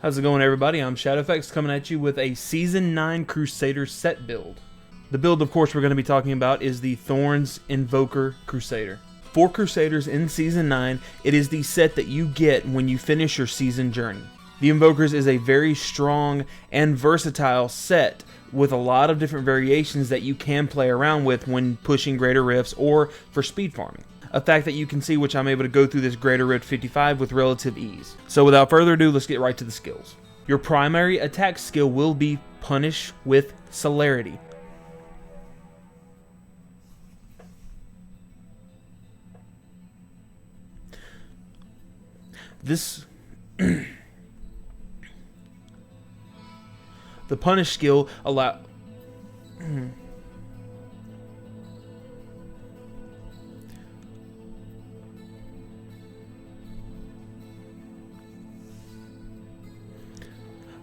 How's it going, everybody? I'm ShadowFX coming at you with a Season 9 Crusader set build. The build, of course, we're going to be talking about is the Thorns Invoker Crusader. For Crusaders in Season 9, it is the set that you get when you finish your season journey. The Invokers is a very strong and versatile set with a lot of different variations that you can play around with when pushing Greater Rifts or for speed farming. A fact that you can see, which I'm able to go through this Greater Rift 55 with relative ease. So without further ado, let's get right to the skills. Your primary attack skill will be Punish with Celerity. This the Punish skill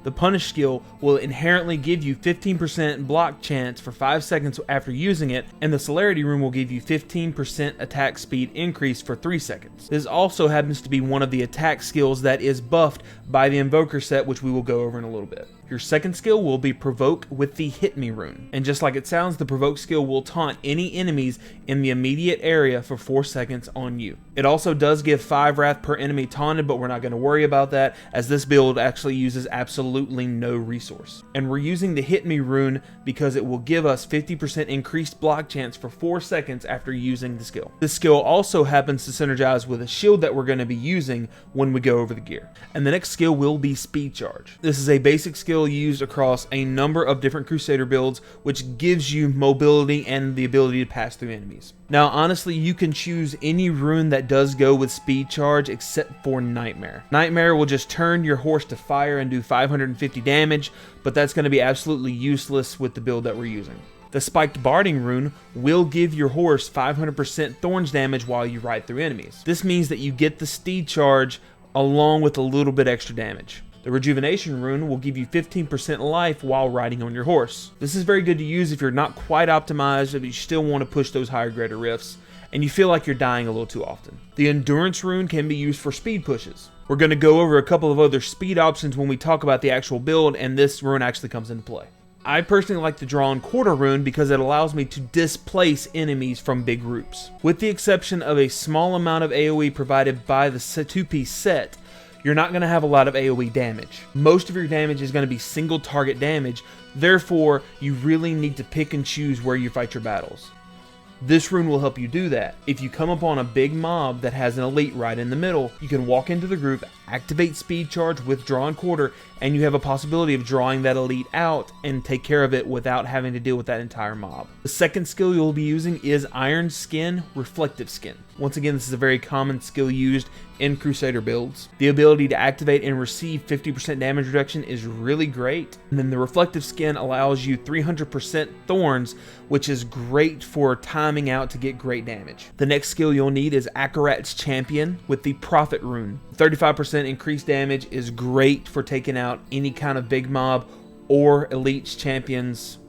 The Punish skill will inherently give you 15% block chance for 5 seconds after using it, and the Celerity rune will give you 15% attack speed increase for 3 seconds. This also happens to be one of the attack skills that is buffed by the Invoker set, which we will go over in a little bit. Your second skill will be Provoke with the Hit Me rune. And just like it sounds, the Provoke skill will taunt any enemies in the immediate area for 4 seconds on you. It also does give 5 wrath per enemy taunted, but we're not going to worry about that, as this build actually uses absolutely no resource. And we're using the Hit Me rune because it will give us 50% increased block chance for 4 seconds after using the skill. This skill also happens to synergize with a shield that we're going to be using when we go over the gear. And the next skill will be Speed Charge. This is a basic skill used across a number of different Crusader builds, which gives you mobility and the ability to pass through enemies. Now, honestly, you can choose any rune that does go with Speed Charge except for Nightmare. Nightmare will just turn your horse to fire and do 550 damage, but that's going to be absolutely useless with the build that we're using. The Spiked Barding rune will give your horse 500% thorns damage while you ride through enemies. This means that you get the Speed Charge along with a little bit extra damage. The Rejuvenation rune will give you 15% life while riding on your horse. This is very good to use if you're not quite optimized, but you still want to push those higher Greater Rifts, and you feel like you're dying a little too often. The Endurance rune can be used for speed pushes. We're going to go over a couple of other speed options when we talk about the actual build, and this rune actually comes into play. I personally like the Drawn Quarter rune because it allows me to displace enemies from big groups. With the exception of a small amount of AoE provided by the 2-piece set, you're not going to have a lot of AoE damage. Most of your damage is going to be single target damage, therefore you really need to pick and choose where you fight your battles. This rune will help you do that. If you come upon a big mob that has an elite right in the middle, you can walk into the group, activate Speed Charge with Drawn Quarter, and you have a possibility of drawing that elite out and take care of it without having to deal with that entire mob. The second skill you'll be using is Iron Skin Reflective Skin. Once again, this is a very common skill used in Crusader builds. The ability to activate and receive 50% damage reduction is really great. And then the Reflective Skin allows you 300% thorns, which is great for timing out to get great damage. The next skill you'll need is Akarat's Champion with the Prophet rune. 35% increased damage is great for taking out any kind of big mob or elite champions.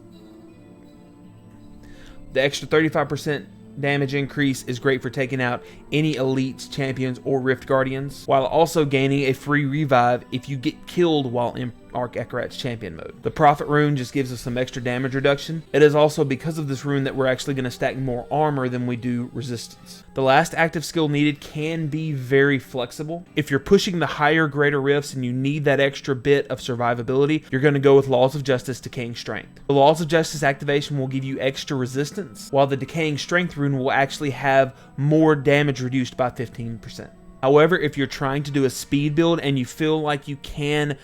The extra 35% damage increase is great for taking out any elite champions or Rift Guardians, while also gaining a free revive if you get killed while in Akarat's Champion mode. The Prophet rune just gives us some extra damage reduction. It is also because of this rune that we're actually going to stack more armor than we do resistance. The last active skill needed can be very flexible. If you're pushing the higher Greater Rifts and you need that extra bit of survivability, you're going to go with Laws of Justice Decaying Strength. The Laws of Justice activation will give you extra resistance, while the Decaying Strength rune will actually have more damage reduced by 15%. However, if you're trying to do a speed build and you feel like you can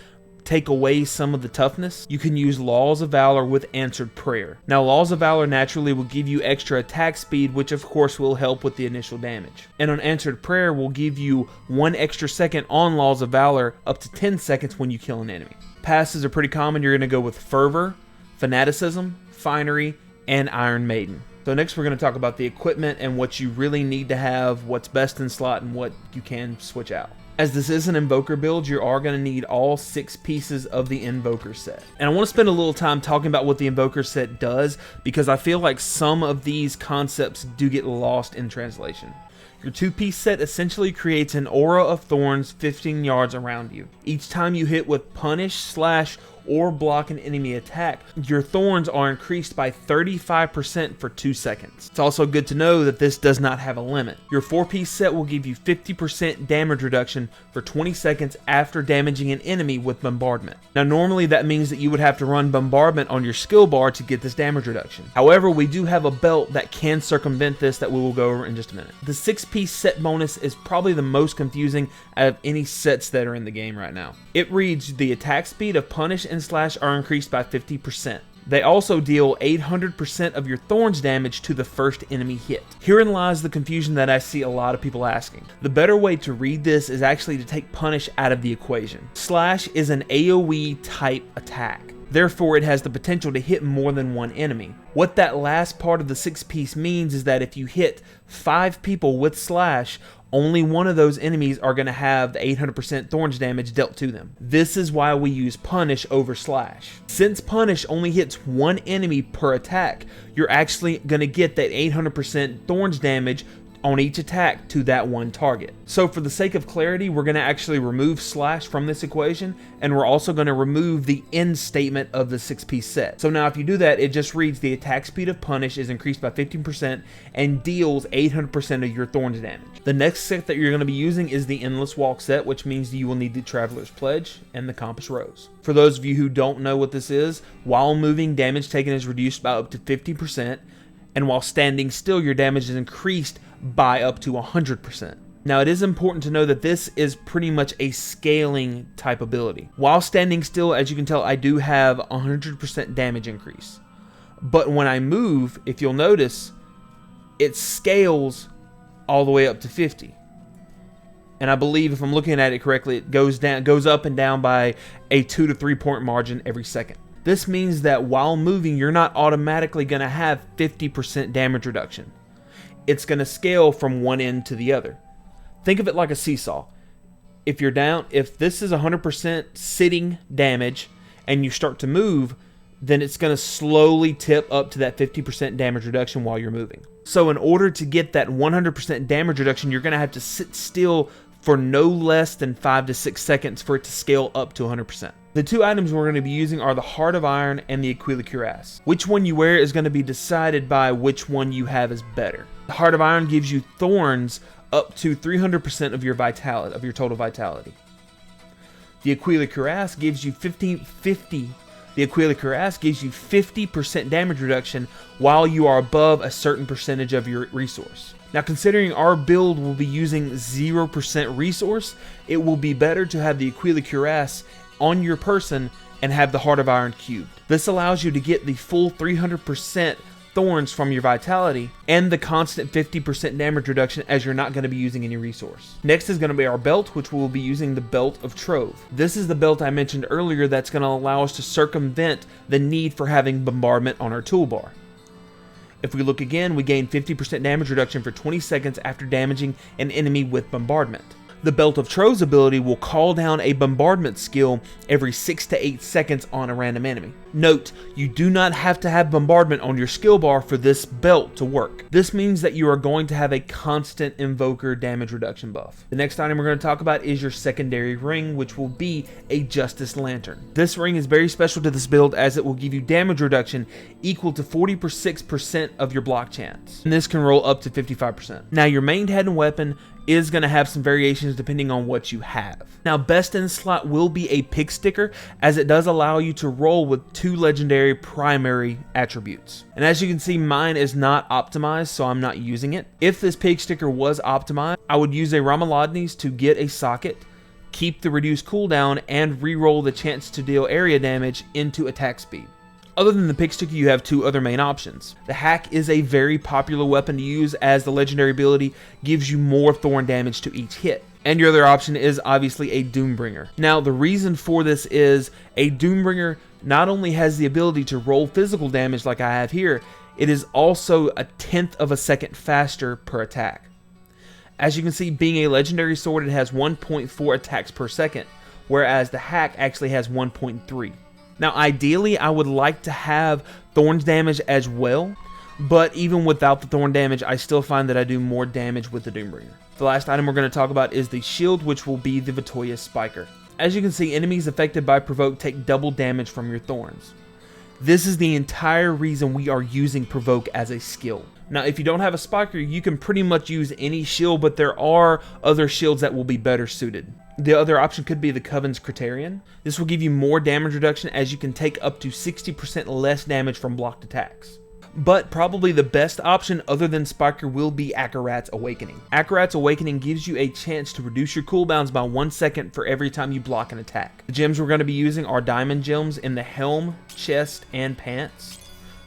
take away some of the toughness, you can use Laws of Valor with Answered Prayer. Now, Laws of Valor naturally will give you extra attack speed, which of course will help with the initial damage. And on Answered Prayer will give you 1 extra second on Laws of Valor, up to 10 seconds when you kill an enemy. Passes are pretty common. You're going to go with Fervor, Fanaticism, Finery, and Iron Maiden. So next we're going to talk about the equipment and what you really need to have, what's best in slot, and what you can switch out. As this is an Invoker build, you are going to need all 6 pieces of the Invoker set. And I want to spend a little time talking about what the Invoker set does, because I feel like some of these concepts do get lost in translation. Your 2-piece set essentially creates an aura of thorns 15 yards around you. Each time you hit with punish, slash, or block an enemy attack, your thorns are increased by 35% for 2 seconds. It's also good to know that this does not have a limit. Your 4-piece set will give you 50% damage reduction for 20 seconds after damaging an enemy with bombardment. Now normally that means that you would have to run bombardment on your skill bar to get this damage reduction. However, we do have a belt that can circumvent this that we will go over in just a minute. The 6-piece set bonus is probably the most confusing out of any sets that are in the game right now. It reads, the attack speed of punish and slash are increased by 50%. They also deal 800% of your thorns damage to the first enemy hit. Herein lies the confusion that I see a lot of people asking. The better way to read this is actually to take punish out of the equation. Slash is an AoE type attack. Therefore, it has the potential to hit more than one enemy. What that last part of the 6-piece means is that if you hit 5 people with slash, only one of those enemies are going to have the 800% thorns damage dealt to them. This is why we use punish over slash. Since punish only hits one enemy per attack, you're actually going to get that 800% thorns damage on each attack to that one target. So for the sake of clarity, we're going to actually remove slash from this equation, and we're also going to remove the end statement of the 6-piece set. So now if you do that, it just reads the attack speed of punish is increased by 15% and deals 800% of your thorns damage. The next set that you're going to be using is the Endless Walk set, which means you will need the Traveler's Pledge and the Compass Rose. For those of you who don't know what this is, while moving, damage taken is reduced by up to 50%, and while standing still, your damage is increased by up to 100%. Now it is important to know that this is pretty much a scaling type ability. While standing still, as you can tell, I do have 100% damage increase. But when I move, if you'll notice, it scales all the way up to 50. And I believe, if I'm looking at it correctly, it goes up and down by a 2 to 3 point margin every second. This means that while moving, you're not automatically going to have 50% damage reduction. It's going to scale from one end to the other. Think of it like a seesaw. If this is 100% sitting damage and you start to move, then it's going to slowly tip up to that 50% damage reduction while you're moving. So in order to get that 100% damage reduction, you're going to have to sit still for no less than 5 to 6 seconds for it to scale up to 100%. The 2 items we're going to be using are the Heart of Iron and the Aquila Cuirass. Which one you wear is going to be decided by which one you have is better. The Heart of Iron gives you thorns up to 300% of your vitality, of your total vitality. The Aquila Cuirass gives you 50% damage reduction while you are above a certain percentage of your resource. Now, considering our build will be using 0% resource, it will be better to have the Aquila Cuirass on your person and have the Heart of Iron cubed. This allows you to get the full 300% thorns from your vitality and the constant 50% damage reduction, as you're not going to be using any resource. Next is going to be our belt, which we'll be using the Belt of Trove. This is the belt I mentioned earlier that's going to allow us to circumvent the need for having bombardment on our toolbar. If we look again, we gain 50% damage reduction for 20 seconds after damaging an enemy with bombardment. The Belt of Trove's ability will call down a bombardment skill every 6 to 8 seconds on a random enemy. Note, you do not have to have bombardment on your skill bar for this belt to work. This means that you are going to have a constant invoker damage reduction buff. The next item we're going to talk about is your secondary ring, which will be a Justice Lantern. This ring is very special to this build as it will give you damage reduction equal to 46% of your block chance. And this can roll up to 55%. Now, your main head and weapon is going to have some variations depending on what you have. Now, best in slot will be a pig sticker, as it does allow you to roll with 2 legendary primary attributes. And as you can see, mine is not optimized, so I'm not using it. If this pig sticker was optimized, I would use a Ramaladni's to get a socket, keep the reduced cooldown, and reroll the chance to deal area damage into attack speed. Other than the pig sticker, you have 2 other main options. The hack is a very popular weapon to use, as the legendary ability gives you more thorn damage to each hit. And your other option is obviously a Doombringer. Now, the reason for this is a Doombringer not only has the ability to roll physical damage like I have here, it is also a 1/10 of a second faster per attack. As you can see, being a legendary sword, it has 1.4 attacks per second, whereas the hack actually has 1.3. Now, ideally, I would like to have thorns damage as well, but even without the thorn damage, I still find that I do more damage with the Doombringer. The last item we're going to talk about is the shield, which will be the Vitoya Spiker. As you can see, enemies affected by Provoke take double damage from your thorns. This is the entire reason we are using Provoke as a skill. Now, if you don't have a Spiker, you can pretty much use any shield, but there are other shields that will be better suited. The other option could be the Coven's Criterion. This will give you more damage reduction, as you can take up to 60% less damage from blocked attacks. But probably the best option other than Spiker will be Akarat's Awakening. Akarat's Awakening gives you a chance to reduce your cooldowns by 1 second for every time you block an attack. The gems we're going to be using are diamond gems in the helm, chest, and pants.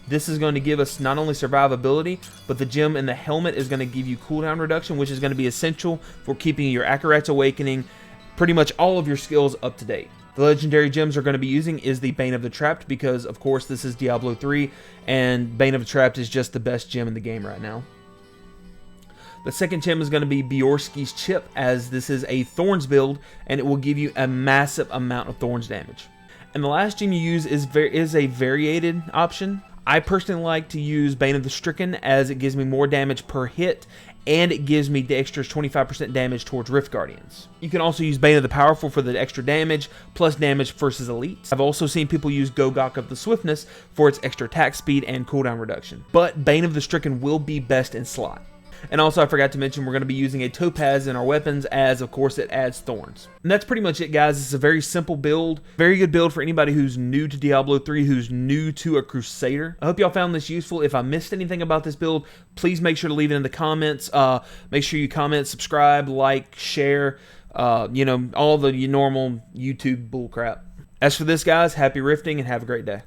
This is going to give us not only survivability, but the gem in the helmet is going to give you cooldown reduction, which is going to be essential for keeping your Akarat's Awakening, pretty much all of your skills, up to date. The legendary gems we're going to be using is the Bane of the Trapped, because of course this is Diablo 3 and Bane of the Trapped is just the best gem in the game right now. The second gem is going to be Bjorski's Chip, as this is a Thorns build and it will give you a massive amount of Thorns damage. And the last gem you use is a variated option. I personally like to use Bane of the Stricken, as it gives me more damage per hit, and it gives me the extra 25% damage towards Rift Guardians. You can also use Bane of the Powerful for the extra damage, plus damage versus elites. I've also seen people use Gogok of the Swiftness for its extra attack speed and cooldown reduction. But Bane of the Stricken will be best in slot. And also, I forgot to mention, we're going to be using a Topaz in our weapons, as of course it adds thorns. And that's pretty much it, guys. It's a very simple build. Very good build for anybody who's new to Diablo 3, who's new to a Crusader. I hope y'all found this useful. If I missed anything about this build, please make sure to leave it in the comments. Make sure you comment, subscribe, like, share, all the normal YouTube bullcrap. As for this, guys, happy rifting and have a great day.